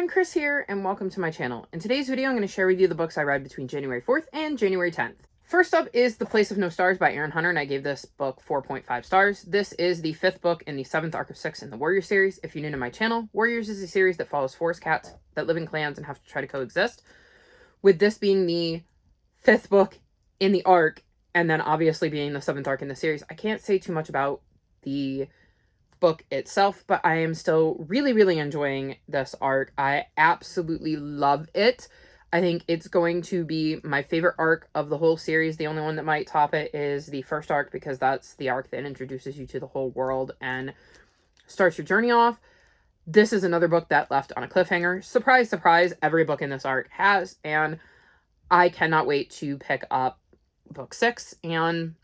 everyone, Chris here, and welcome to my channel. In today's video, I'm going to share with you the books I read between January 4th and January 10th. First up is The Place of No Stars by Aaron Hunter, and I gave this book 4.5 stars. This is the 5th book in the 7th arc of 6 in the Warriors series. If you're new to my channel, Warriors is a series that follows forest cats that live in clans and have to try to coexist. With this being the 5th book in the arc, and then obviously being the 7th arc in the series, I can't say too much about the book itself, but I am still really enjoying this arc. I absolutely love it. I think it's going to be my favorite arc of the whole series. The only one that might top it is the first arc, because that's the arc that introduces you to the whole world and starts your journey off. This is another book that left on a cliffhanger. Surprise, surprise, every book in this arc has, and I cannot wait to pick up book 6 and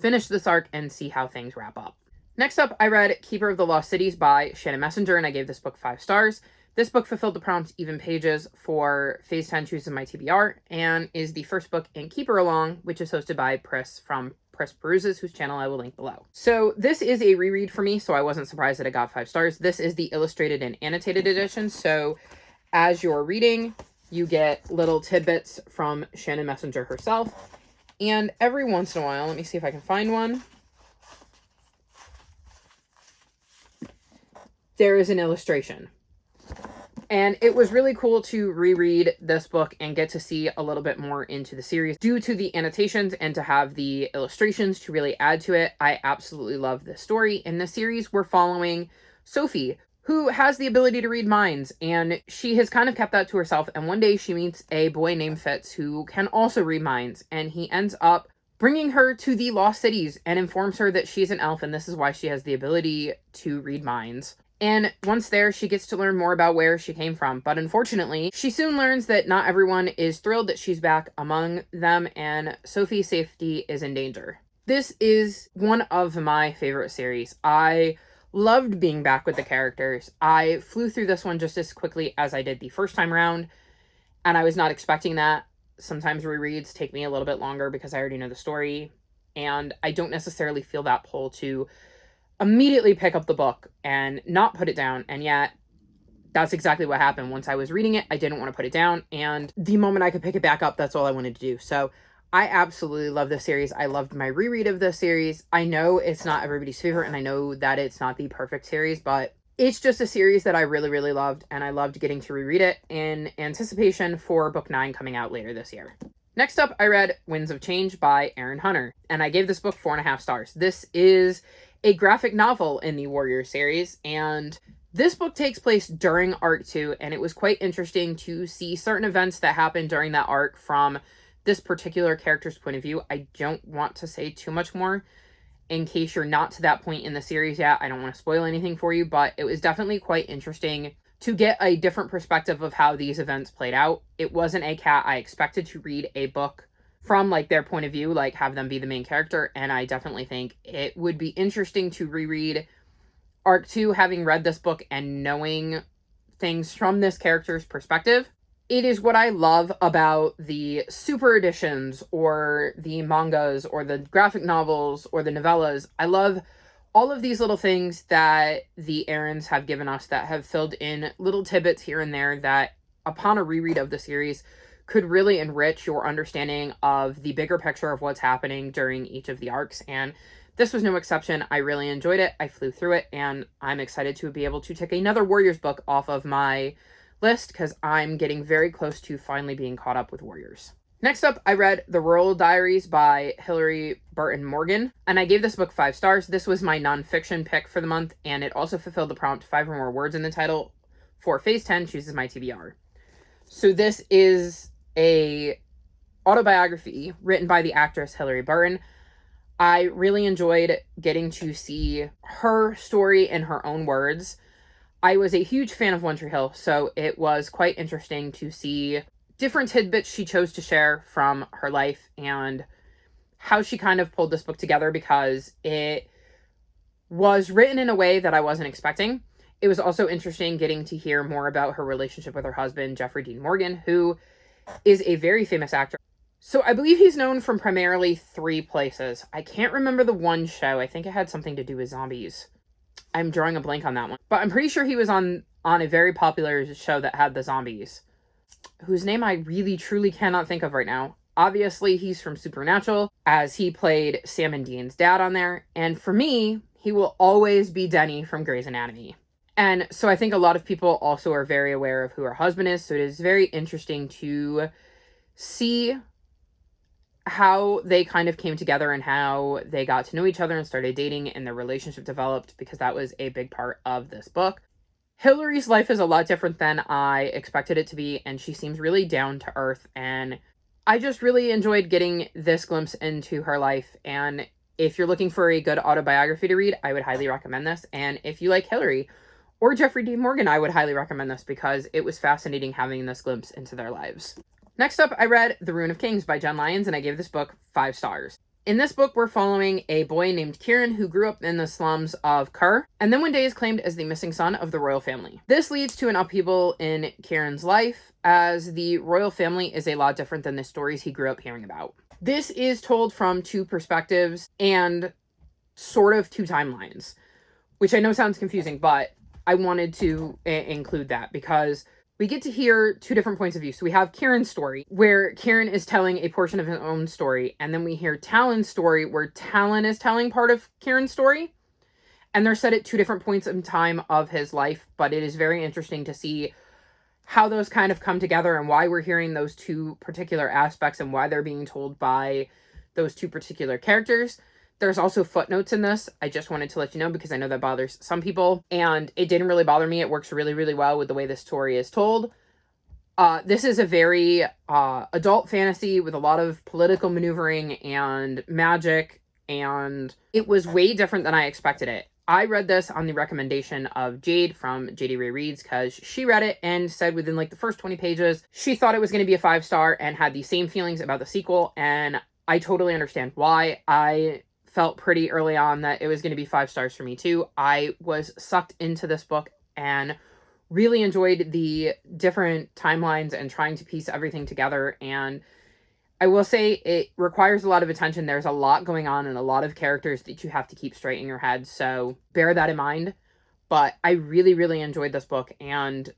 finish this arc and see how things wrap up. Next up, I read Keeper of the Lost Cities by Shannon Messenger, and I gave this book 5 stars. This book fulfilled the prompt even pages for Phase 10 Chooses My TBR, and is the first book in Keeper Along, which is hosted by Pris from Pris Peruses, whose channel I will link below. So this is a reread for me, so I wasn't surprised that it got 5 stars. This is the illustrated and annotated edition, so as you're reading, you get little tidbits from Shannon Messenger herself, and every once in a while, let me see if I can find one, there is an illustration. And it was really cool to reread this book and get to see a little bit more into the series due to the annotations and to have the illustrations to really add to it. I absolutely love this story. In the series, we're following Sophie, who has the ability to read minds, and she has kind of kept that to herself. And one day she meets a boy named Fitz who can also read minds, and he ends up bringing her to the Lost Cities and informs her that she's an elf, and this is why she has the ability to read minds. And once there, she gets to learn more about where she came from. But unfortunately, she soon learns that not everyone is thrilled that she's back among them, and Sophie's safety is in danger. This is one of my favorite series. I loved being back with the characters. I flew through this one just as quickly as I did the first time around, and I was not expecting that. Sometimes rereads take me a little bit longer because I already know the story, and I don't necessarily feel that pull to immediately pick up the book and not put it down, and yet that's exactly what happened. Once I was reading it, I didn't want to put it down, and the moment I could pick it back up, that's all I wanted to do. So I absolutely love this series. I loved my reread of this series. I know it's not everybody's favorite, and I know that it's not the perfect series, but it's just a series that I really loved, and I loved getting to reread it in anticipation for book 9 coming out later this year. Next up, I read Winds of Change by Aaron Hunter, and I gave this book 4.5 stars. This is a graphic novel in the Warrior series, and this book takes place during Arc 2, and it was quite interesting to see certain events that happened during that arc from this particular character's point of view. I don't want to say too much more in case you're not to that point in the series yet. I don't want to spoil anything for you, but it was definitely quite interesting to get a different perspective of how these events played out. It wasn't a cat I expected to read a book from, like, their point of view, like have them be the main character, and I definitely think it would be interesting to reread Arc 2 having read this book and knowing things from this character's perspective. It is what I love about the super editions or the mangas or the graphic novels or the novellas. I love all of these little things that the Aarons have given us that have filled in little tidbits here and there that, upon a reread of the series, could really enrich your understanding of the bigger picture of what's happening during each of the arcs, and this was no exception. I really enjoyed it. I flew through it, and I'm excited to be able to take another Warriors book off of my list, because I'm getting very close to finally being caught up with Warriors. Next up, I read The Royal Diaries by Hilary Burton Morgan, and I gave this book 5 stars. This was my nonfiction pick for the month, and it also fulfilled the prompt 5 or more words in the title for Phase 10 Chooses My TBR. So this is a autobiography written by the actress Hilary Burton. I really enjoyed getting to see her story in her own words. I was a huge fan of One Tree Hill, so it was quite interesting to see different tidbits she chose to share from her life and how she kind of pulled this book together, because it was written in a way that I wasn't expecting. It was also interesting getting to hear more about her relationship with her husband, Jeffrey Dean Morgan, who is a very famous actor. So I believe he's known from primarily 3 places. I can't remember the one show. I think it had something to do with zombies. I'm drawing a blank on that one. But I'm pretty sure he was on on a very popular show that had the zombies, whose name I really truly cannot think of right now. Obviously, he's from Supernatural, as he played Sam and Dean's dad on there. And for me, he will always be Denny from Grey's Anatomy. And so I think a lot of people also are very aware of who her husband is. So it is very interesting to see how they kind of came together and how they got to know each other and started dating and their relationship developed, because that was a big part of this book. Hillary's life is a lot different than I expected it to be, and she seems really down to earth, and I just really enjoyed getting this glimpse into her life. And if you're looking for a good autobiography to read, I would highly recommend this. And if you like Hillary or Jeffrey D. Morgan, I would highly recommend this, because it was fascinating having this glimpse into their lives. Next up, I read The Rune of Kings by Jen Lyons, and I gave this book 5 stars. In this book, we're following a boy named Kieran who grew up in the slums of Kerr, and then one day is claimed as the missing son of the royal family. This leads to an upheaval in Kieran's life, as the royal family is a lot different than the stories he grew up hearing about. This is told from 2 perspectives and sort of 2 timelines, which I know sounds confusing, but I wanted to include that because we get to hear 2 different points of view. So we have Kieran's story, where Kieran is telling a portion of his own story, and then we hear Talon's story, where Talon is telling part of Kieran's story, and they're set at 2 different points in time of his life, but it is very interesting to see how those kind of come together and why we're hearing those 2 particular aspects and why they're being told by those 2 particular characters. There's also footnotes in this. I just wanted to let you know because I know that bothers some people, and it didn't really bother me. It works really, really well with the way this story is told. This is a very adult fantasy with a lot of political maneuvering and magic, and it was way different than I expected it. I read this on the recommendation of Jade from JD Ray Reads, because she read it and said within like the first 20 pages, she thought it was going to be a 5-star and had the same feelings about the sequel, and I totally understand why. I felt pretty early on that it was going to be 5 stars for me too. I was sucked into this book and really enjoyed the different timelines and trying to piece everything together. And I will say it requires a lot of attention. There's a lot going on and a lot of characters that you have to keep straight in your head. So bear that in mind. But I really, really enjoyed this book and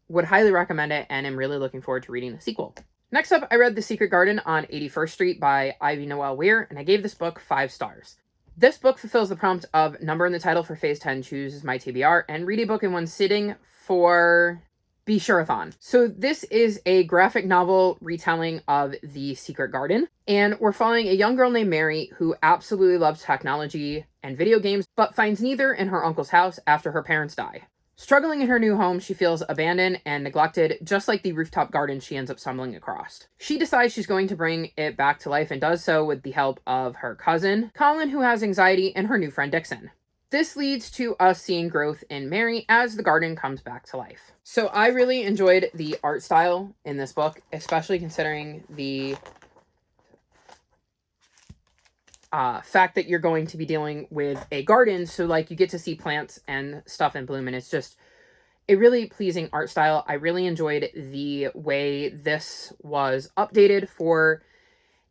would highly recommend it. And I'm really looking forward to reading the sequel. Next up, I read The Secret Garden on 81st Street by Ivy Noel Weir, and I gave this book 5 stars. This book fulfills the prompt of number in the title for Phase 10 chooses my TBR, and read a book in one sitting for Be Sure-a-thon. So this is a graphic novel retelling of The Secret Garden, and we're following a young girl named Mary who absolutely loves technology and video games, but finds neither in her uncle's house after her parents die. Struggling in her new home, she feels abandoned and neglected, just like the rooftop garden she ends up stumbling across. She decides she's going to bring it back to life and does so with the help of her cousin, Colin, who has anxiety, and her new friend Dixon. This leads to us seeing growth in Mary as the garden comes back to life. So I really enjoyed the art style in this book, especially considering the fact that you're going to be dealing with a garden, so like you get to see plants and stuff in bloom, and it's just a really pleasing art style. I really enjoyed the way this was updated for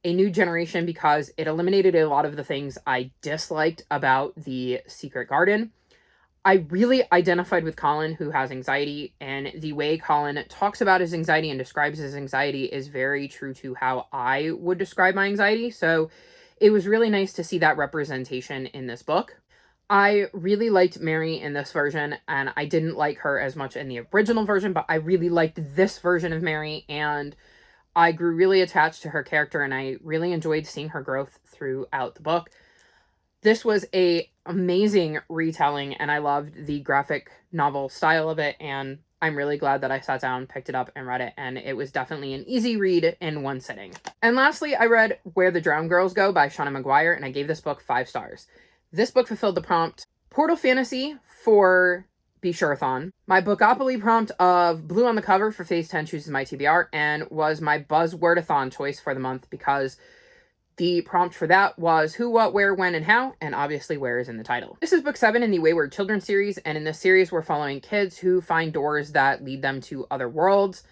a new generation because it eliminated a lot of the things I disliked about The Secret Garden. I really identified with Colin, who has anxiety, and the way Colin talks about his anxiety and describes his anxiety is very true to how I would describe my anxiety. So it was really nice to see that representation in this book. I really liked Mary in this version, and I didn't like her as much in the original version, but I really liked this version of Mary, and I grew really attached to her character, and I really enjoyed seeing her growth throughout the book. This was an amazing retelling, and I loved the graphic novel style of it, and I'm really glad that I sat down, picked it up, and read it, and it was definitely an easy read in one sitting. And lastly, I read Where the Drowned Girls Go by Shauna McGuire, and I gave this book 5 stars. This book fulfilled the prompt Portal Fantasy for Be Sure-a-thon, my Bookopoly prompt of blue on the cover for Phase 10 chooses my TBR, and was my Buzzword-a-thon choice for the month because the prompt for that was who, what, where, when, and how, and obviously where is in the title. This is book 7 in the Wayward Children series, and in this series we're following kids who find doors that lead them to other worlds.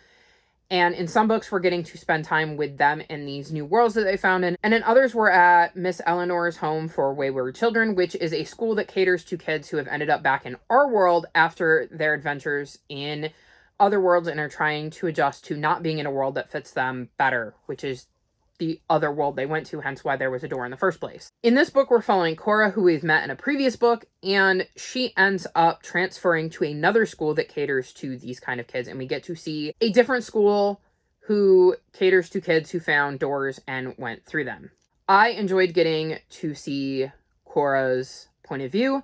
And in some books, we're getting to spend time with them in these new worlds that they found in. And in others, we're at Miss Eleanor's home for wayward children, which is a school that caters to kids who have ended up back in our world after their adventures in other worlds and are trying to adjust to not being in a world that fits them better, which is the other world they went to, hence why there was a door in the first place. In this book, we're following Cora, who we've met in a previous book, and she ends up transferring to another school that caters to these kind of kids, and we get to see a different school who caters to kids who found doors and went through them. I enjoyed getting to see Cora's point of view.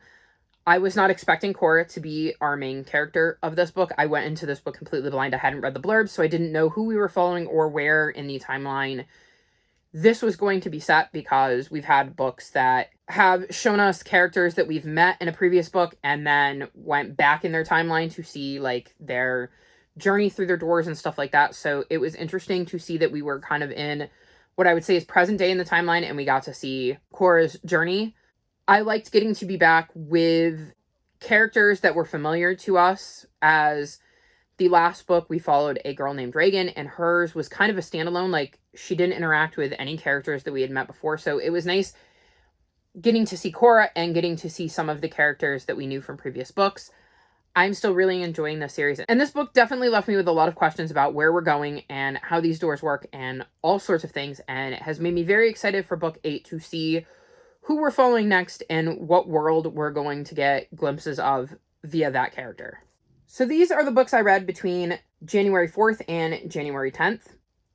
I was not expecting Cora to be our main character of this book. I went into this book completely blind. I hadn't read the blurbs, so I didn't know who we were following or where in the timeline this was going to be set, because we've had books that have shown us characters that we've met in a previous book and then went back in their timeline to see like their journey through their doors and stuff like that. So it was interesting to see that we were kind of in what I would say is present day in the timeline, and we got to see Cora's journey. I liked getting to be back with characters that were familiar to us, as the last book we followed a girl named Reagan, and hers was kind of a standalone. Like, she didn't interact with any characters that we had met before. So it was nice getting to see Cora and getting to see some of the characters that we knew from previous books. I'm still really enjoying this series. And this book definitely left me with a lot of questions about where we're going and how these doors work and all sorts of things. And it has made me very excited for book 8 to see who we're following next and what world we're going to get glimpses of via that character. So these are the books I read between January 4th and January 10th.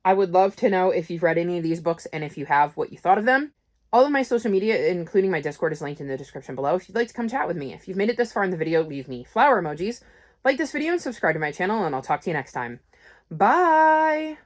I would love to know if you've read any of these books, and if you have, what you thought of them. All of my social media, including my Discord, is linked in the description below if you'd like to come chat with me. If you've made it this far in the video, leave me flower emojis, like this video, and subscribe to my channel, and I'll talk to you next time. Bye!